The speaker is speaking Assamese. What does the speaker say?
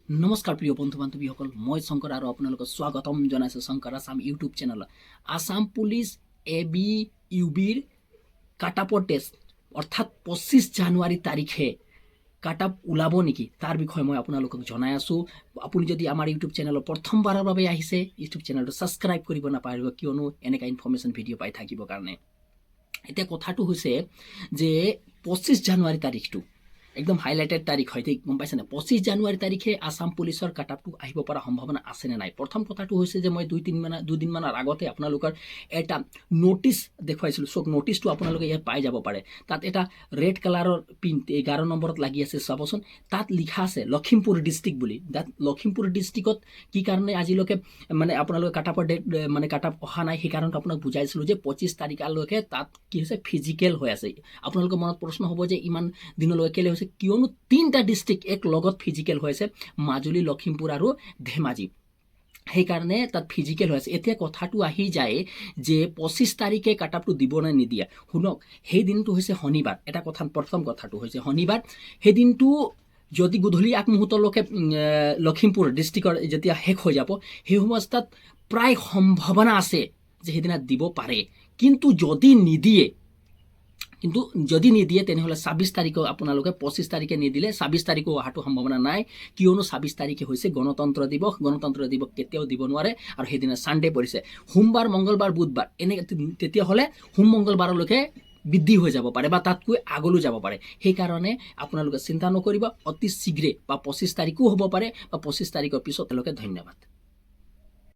নমস্কাৰ প্ৰিয় বন্ধু বান্ধৱীসকল, মই শংকৰ আৰু আপোনালোকক স্বাগতম জনাইছোঁ শংকৰ আছাম ইউটিউব চেনেলত। আছাম পুলিচ ABUBৰ কাটআপৰ টেষ্ট অৰ্থাৎ 25 জানুৱাৰী তাৰিখে কাটআপ ওলাব নেকি তাৰ বিষয়ে মই আপোনালোকক জনাই আছোঁ। আপুনি যদি আমাৰ ইউটিউব চেনেলৰ প্ৰথমবাৰৰ বাবে আহিছে, ইউটিউব চেনেলটো ছাবস্ক্ৰাইব কৰিব নাপাহৰিব, কিয়নো এনেকুৱা ইনফৰ্মেশ্যন ভিডিঅ' পাই থাকিবৰ কাৰণে। এতিয়া কথাটো হৈছে যে 25 জানুৱাৰী তাৰিখটো একদম হাইলাইটেড তাৰিখ হয়, গম পাইছে না। 25 জানুৱাৰী তাৰিখে আছাম পুলিচৰ কাটআপটো আহিব পৰা সম্ভাৱনা আছে নে নাই? প্ৰথম কথাটো হৈছে যে মই দুদিনমানৰ আগতে আপোনালোকৰ এটা নটিচ দেখুৱাইছিলোঁ। চক নটিচটো আপোনালোকে ইয়াত পাই যাব পাৰে। তাত এটা ৰেড কালাৰৰ প্ৰিণ্ট 11 নম্বৰত লাগি আছে, চাবচোন। তাত লিখা আছে লখিমপুৰ ডিষ্ট্ৰিক্ট বুলি। তাত লখিমপুৰ ডিষ্ট্ৰিক্টত কি কাৰণে আজিলৈকে মানে আপোনালোকে কাটআপৰ ডেট মানে কাটআপ অহা নাই, সেই কাৰণটো আপোনাক বুজাইছিলোঁ যে 25 তাৰিখলৈকে তাত কি হৈছে ফিজিকেল হৈ আছে। আপোনালোকৰ মনত প্ৰশ্ন হ'ব যে ইমান দিনলৈকে কেলে হৈছে, কিয়নো 3টা ডিষ্ট্ৰিক্ট এক লগত ফিজিকেল হৈ আছে, মাজুলী, লখিমপুৰ আৰু ধেমাজি। সেইকাৰণে তাত ফিজিকেল হৈ আছে। এতিয়া কথাটো আহি যায় যে 25 তাৰিখে কাটআপটো দিব নে নিদিয়ে। শুনক, সেই দিনটো হৈছে শনিবাৰ। এটা কথা, প্ৰথম কথাটো হৈছে শনিবাৰ। সেই দিনটো যদি গধূলি আগমুহূৰ্তলৈকে লখিমপুৰ ডিষ্ট্ৰিক্টৰ যেতিয়া শেষ হৈ যাব, সেই অৱস্থাত প্ৰায় সম্ভাৱনা আছে যে সেইদিনা দিব পাৰে। কিন্তু যদি নিদিয়ে তেনেহ'লে 26 তাৰিখেও আপোনালোকে 25 তাৰিখে নিদিলে 26 তাৰিখেও অহাটো সম্ভাৱনা নাই, কিয়নো 26 তাৰিখে হৈছে গণতন্ত্ৰ দিৱস। গণতন্ত্ৰ দিৱস কেতিয়াও দিব নোৱাৰে, আৰু সেইদিনা ছানডে পৰিছে। সোমবাৰ, মংগলবাৰ, বুধবাৰ তেতিয়াহ'লে সোম মংগলবাৰলৈকে বৃদ্ধি হৈ যাব পাৰে বা তাতকৈ আগলৈ যাব পাৰে। সেইকাৰণে আপোনালোকে চিন্তা নকৰিব, অতি শীঘ্ৰে বা 25 তাৰিখো হ'ব পাৰে বা 25 তাৰিখৰ পিছত তেওঁলোকে। ধন্যবাদ।